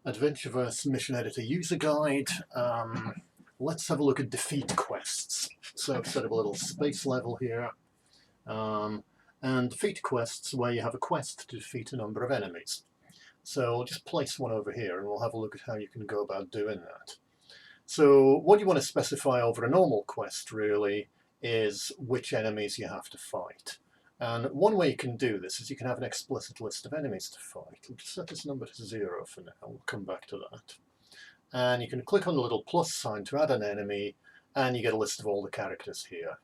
Adventureverse Mission Editor User Guide. Let's have a look at defeat quests. So I've set up a little space level here. And defeat quests where you have a quest to defeat a number of enemies. So I'll just place one over here and we'll have a look at how you can go about doing that. So what you want to specify over a normal quest really is which enemies you have to fight. And one way you can do this is you can have an explicit list of enemies to fight. We'll just set this number to 0 for now. We'll come back to that. And you can click on the little plus sign to add an enemy, and you get a list of all the characters here.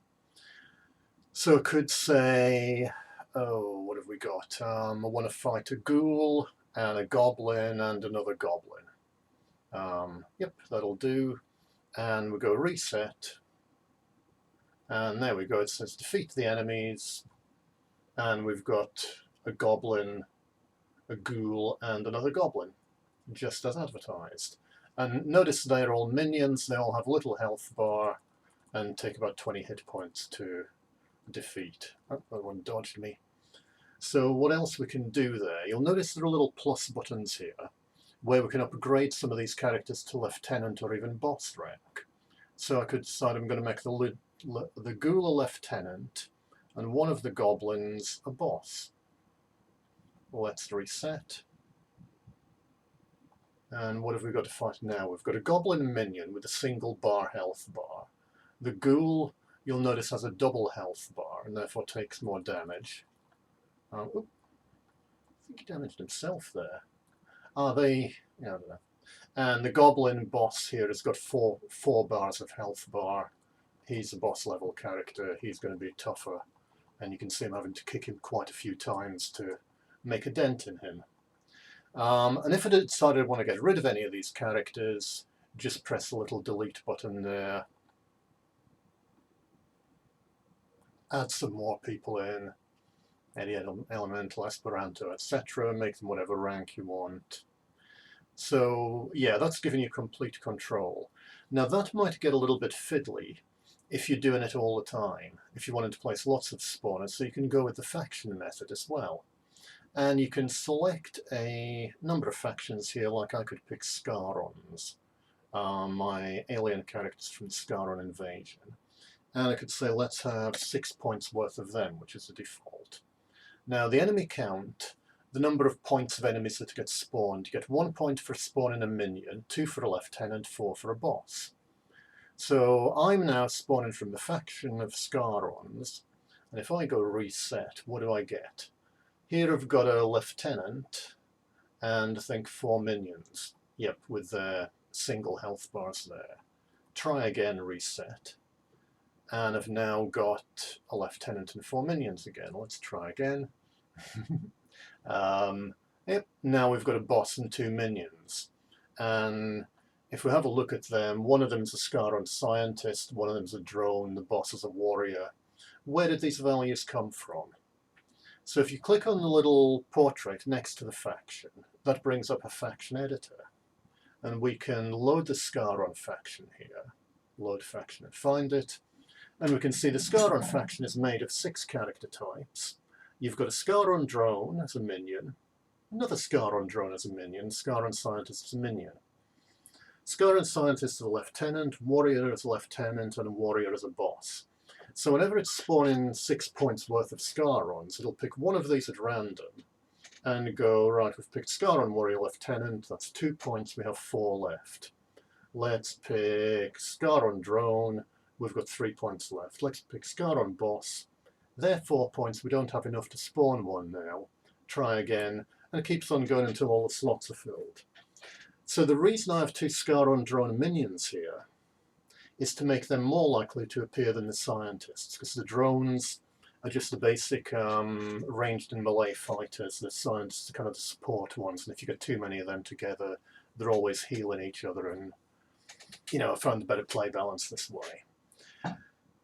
So it could say, oh, what have we got? I want to fight a ghoul, and a goblin, and another goblin. Yep, that'll do. And we go reset. And there we go. It says defeat the enemies. And we've got a goblin, a ghoul, and another goblin, just as advertised. And notice they're all minions, they all have a little health bar, and take about 20 hit points to defeat. Oh, that one dodged me. So what else we can do there? You'll notice there are little plus buttons here, where we can upgrade some of these characters to lieutenant or even boss rank. So I could decide I'm going to make the ghoul a lieutenant, and one of the goblins a boss. Let's reset. And what have we got to fight now? We've got a goblin minion with a single bar health bar. The ghoul, you'll notice, has a double health bar and therefore takes more damage. I think he damaged himself there. I don't know. And the goblin boss here has got four bars of health bar. He's a boss level character. He's going to be tougher. And you can see I'm having to kick him quite a few times to make a dent in him. And if I decided I want to get rid of any of these characters, just press the little delete button there. Add some more people in, any elemental, Esperanto, etc. Make them whatever rank you want. So yeah, that's giving you complete control. Now that might get a little bit fiddly if you're doing it all the time, if you wanted to place lots of spawners, so you can go with the faction method as well. And you can select a number of factions here, like I could pick Scarons, my alien characters from the Scaron invasion. And I could say let's have 6 points worth of them, which is the default. Now the enemy count, the number of points of enemies that get spawned, you get 1 point for spawning a minion, 2 for a lieutenant, 4 for a boss. So I'm now spawning from the faction of Scarons, and if I go reset, what do I get? Here I've got a lieutenant, and I think 4 minions. Yep, with their single health bars there. Try again, reset. And I've now got a lieutenant and 4 minions again. Let's try again. Yep, now we've got a boss and 2 minions. And if we have a look at them, one of them is a Scaron scientist, one of them is a drone, the boss is a warrior. Where did these values come from? So if you click on the little portrait next to the faction, that brings up a faction editor. And we can load the Scaron faction here. Load faction and find it. And we can see the Scaron faction is made of 6 character types. You've got a Scaron drone as a minion, another Scaron drone as a minion, Scaron scientist as a minion. Scaron scientist is a lieutenant, warrior is a lieutenant, and a warrior is a boss. So whenever it's spawning 6 points worth of Scarons, it'll pick one of these at random and go, right, we've picked Scaron warrior lieutenant, that's 2 points, we have 4 left. Let's pick Scaron drone, we've got 3 points left. Let's pick Scaron boss, they're 4 points, we don't have enough to spawn one now. Try again, and it keeps on going until all the slots are filled. So the reason I have 2 Scaron drone minions here is to make them more likely to appear than the scientists, because the drones are just the basic ranged and melee fighters. The scientists are kind of the support ones, and if you get too many of them together, they're always healing each other, and I find a better play balance this way.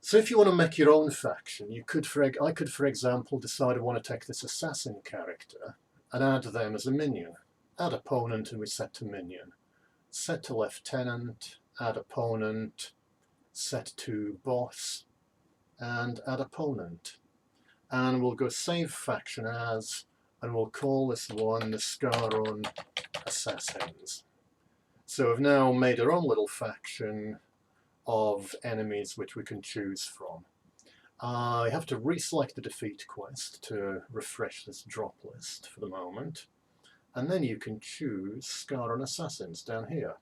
So if you want to make your own faction, I could, for example, decide I want to take this assassin character and add them as a minion. Add opponent and we set to minion. Set to lieutenant, add opponent, set to boss, and add opponent. And we'll go save faction as, and we'll call this one the Scaron Assassins. So we've now made our own little faction of enemies which we can choose from. I have to reselect the defeat quest to refresh this drop list for the moment. And then you can choose Scarron Assassins down here.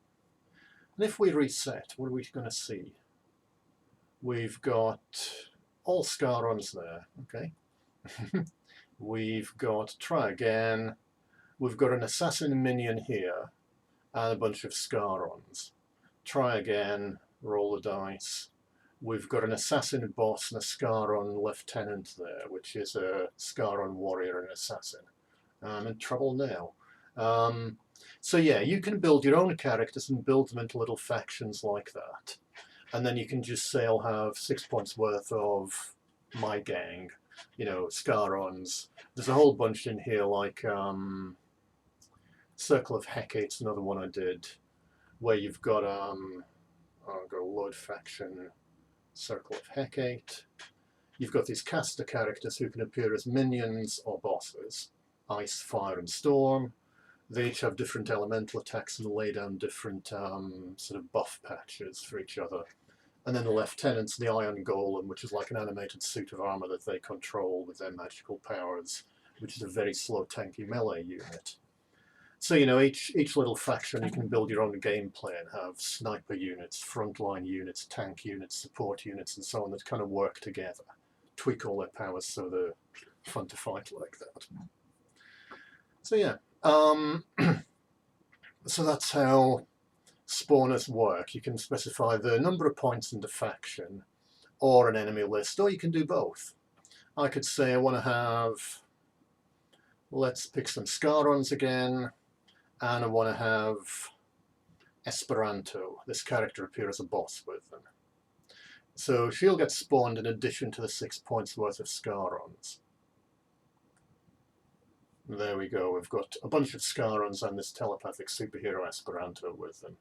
And if we reset, what are we going to see? We've got all Scarrons there, okay. We've got try again. We've got an assassin minion here and a bunch of Scarrons. Try again, roll the dice. We've got an assassin boss and a Scarron lieutenant there, which is a Scarron warrior and assassin. I'm in trouble now. So yeah, you can build your own characters and build them into little factions like that. And then you can just say, I'll have 6 points worth of my gang, you know, Scarrons. There's a whole bunch in here, like Circle of Hecate's another one I did, where you've got, I'll go load faction, Circle of Hecate. You've got these caster characters who can appear as minions or bosses. Ice, Fire and Storm. They each have different elemental attacks and lay down different sort of buff patches for each other. And then the lieutenant's the Iron Golem, which is like an animated suit of armor that they control with their magical powers, which is a very slow tanky melee unit. So, you know, each little faction you can build your own gameplay and have sniper units, frontline units, tank units, support units, and so on that kind of work together, tweak all their powers so they're fun to fight like that. So yeah, so that's how spawners work. You can specify the number of points in the faction or an enemy list, or you can do both. I could say I want to have, let's pick some Scarrons again, and I want to have Esperanto. This character appear as a boss with them. So she'll get spawned in addition to the 6 points worth of Scarrons. There we go, we've got a bunch of Scarrons and this telepathic superhero Esperanto with them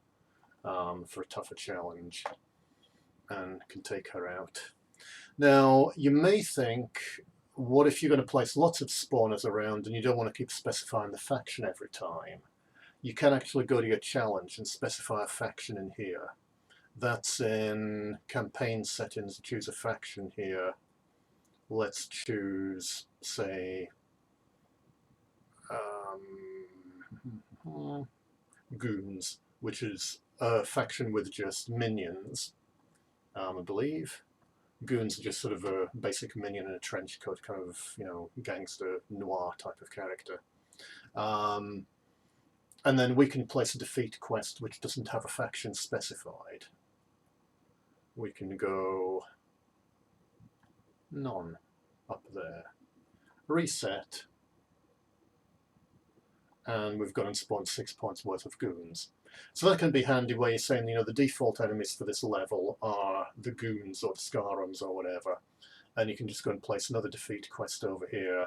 for a tougher challenge, and can take her out. Now, you may think, what if you're going to place lots of spawners around and you don't want to keep specifying the faction every time? You can actually go to your challenge and specify a faction in here. That's in campaign settings, choose a faction here. Let's choose, say, Goons, which is a faction with just minions, I believe. Goons are just sort of a basic minion in a trench coat, kind of, you know, gangster noir type of character. And then we can place a defeat quest which doesn't have a faction specified. We can go none up there. Reset. And we've got and spawned 6 points worth of goons. So that can be handy where you're saying, you know, the default enemies for this level are the goons or the Scarrons or whatever. And you can just go and place another defeat quest over here,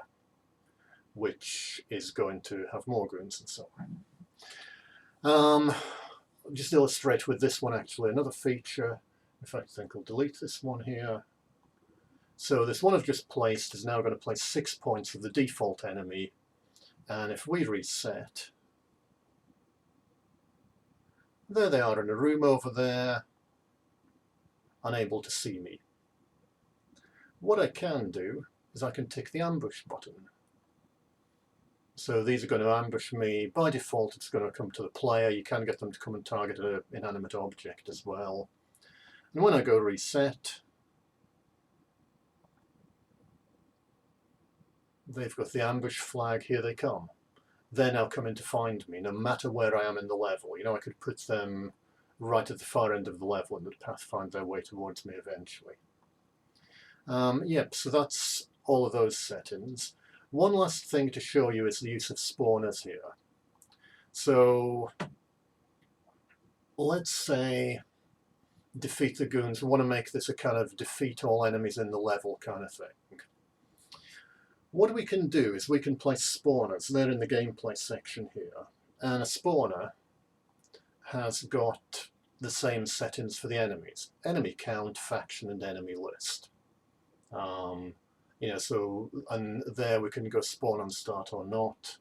which is going to have more goons and so on. Just illustrate with this one actually, another feature. In fact, I think I'll delete this one here. So this one I've just placed is now going to place 6 points of the default enemy. And if we reset, there they are in a room over there, unable to see me. What I can do is I can tick the ambush button. So these are going to ambush me. By default, it's going to come to the player. You can get them to come and target an inanimate object as well. And when I go reset, they've got the ambush flag, here they come. They're now coming to find me, no matter where I am in the level. You know, I could put them right at the far end of the level and they'd pathfind their way towards me eventually. Yep, so that's all of those settings. One last thing to show you is the use of spawners here. So, let's say defeat the goons. We want to make this a kind of defeat all enemies in the level kind of thing. What we can do is we can place spawners. They're in the gameplay section here. And a spawner has got the same settings for the enemies. Enemy count, faction, and enemy list. You know, so, and there we can go spawn on start or not.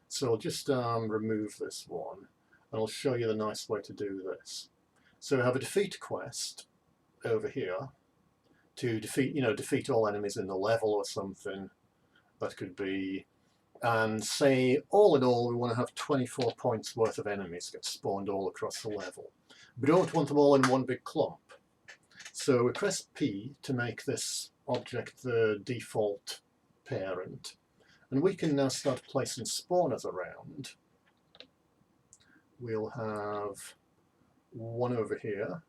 So I'll just remove this one. and I'll show you the nice way to do this. So we have a defeat quest over here to defeat all enemies in the level or something. That could be, and say all in all we want to have 24 points worth of enemies get spawned all across the level. We don't want them all in one big clump. So we press P to make this object the default parent, and we can now start placing spawners around. We'll have one over here,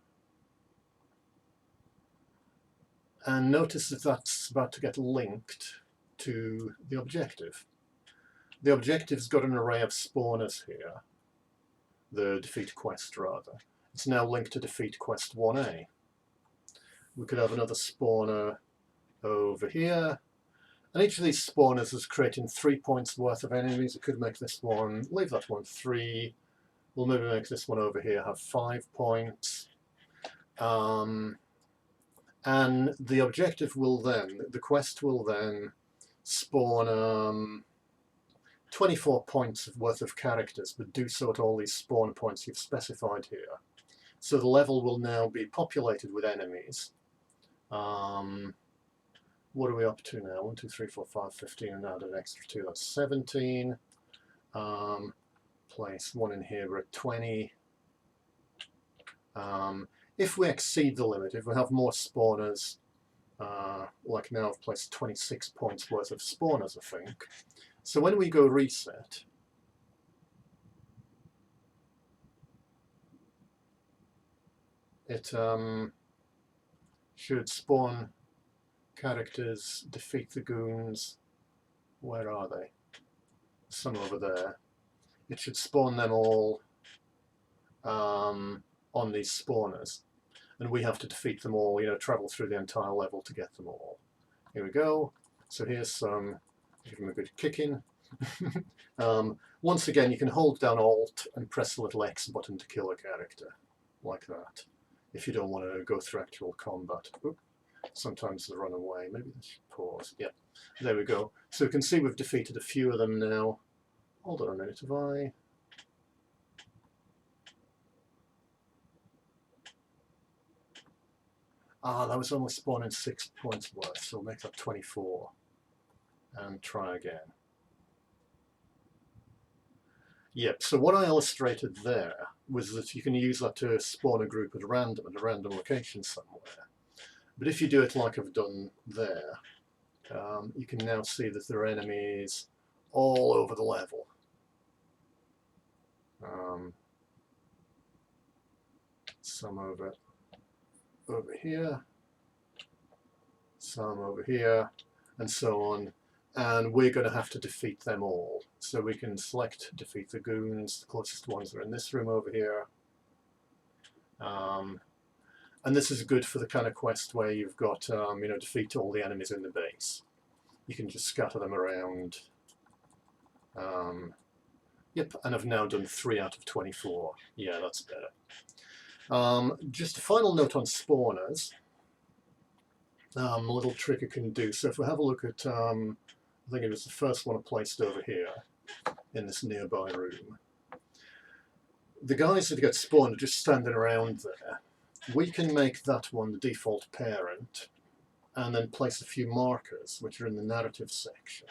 and notice that that's about to get linked to the objective. The objective's got an array of spawners here, the defeat quest rather. It's now linked to defeat quest 1A. We could have another spawner over here, and each of these spawners is creating 3 points worth of enemies. We could make this one, leave that one 3. We'll maybe make this one over here have 5 points. And the objective will then, the quest will then spawn 24 points worth of characters, but do so at all these spawn points you've specified here. So the level will now be populated with enemies. What are we up to now? 1, 2, 3, 4, 5, 15, and add an extra 2, that's 17. Place one in here, we're at 20. If we exceed the limit, if we have more spawners, like now I've placed 26 points worth of spawners, I think. So when we go reset, it should spawn characters, defeat the goons. Where are they? Some over there. It should spawn them all on these spawners, and we have to defeat them all, travel through the entire level to get them all. Here we go. So here's some, give them a good kicking. Once again, you can hold down Alt and press the little X button to kill a character, like that, if you don't want to go through actual combat. Oop. Sometimes they run away. Maybe they should pause. Yeah, there we go. So you can see we've defeated a few of them now. Hold on a minute, have I? That was only spawning 6 points worth, so we'll make that 24. And try again. Yep, so what I illustrated there was that you can use that to spawn a group at random location somewhere. But if you do it like I've done there, you can now see that there are enemies all over the level. Some over here, some over here, and so on. And we're going to have to defeat them all. So we can select defeat the goons. The closest ones are in this room over here. And this is good for the kind of quest where you've got, defeat all the enemies in the base. You can just scatter them around. Yep, and I've now done 3 out of 24. Yeah, that's better. Just a final note on spawners. A little trick you can do. So if we have a look at, I think it was the first one I placed over here in this nearby room. The guys that get spawned are just standing around there. We can make that one the default parent and then place a few markers, which are in the narrative section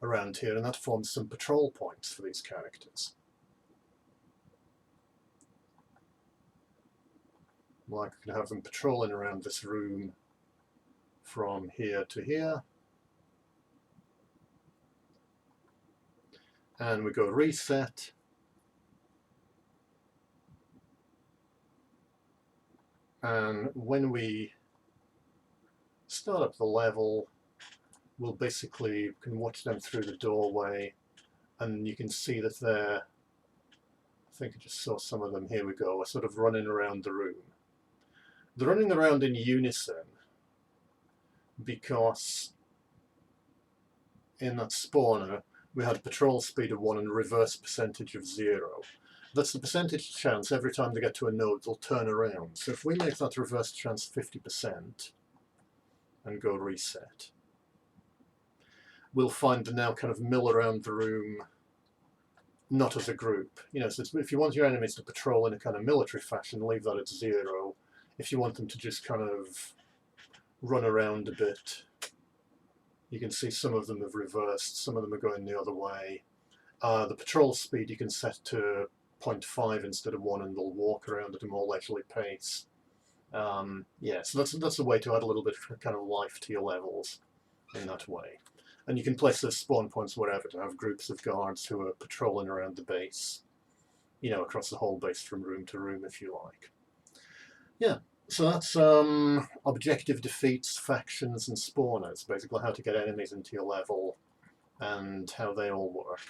around here, and that forms some patrol points for these characters. Like I can have them patrolling around this room from here to here. And we go reset. And when we start up the level, we'll basically can watch them through the doorway, and you can see that they're, I think I just saw some of them, here we go, are sort of running around the room. They're running around in unison because in that spawner we had patrol speed of 1 and reverse percentage of 0. That's the percentage chance every time they get to a node they'll turn around. So if we make that reverse chance 50% and go reset, we'll find them now kind of mill around the room not as a group. You know, so if you want your enemies to patrol in a kind of military fashion, leave that at 0. If you want them to just kind of run around a bit, you can see some of them have reversed, some of them are going the other way. The patrol speed you can set to 0.5 instead of 1, and they'll walk around at a more leisurely pace. Yeah, so that's a way to add a little bit of kind of life to your levels in that way. And you can place those spawn points wherever to have groups of guards who are patrolling around the base, you know, across the whole base from room to room if you like. Yeah, so that's objective defeats, factions, and spawners, basically how to get enemies into your level and how they all work.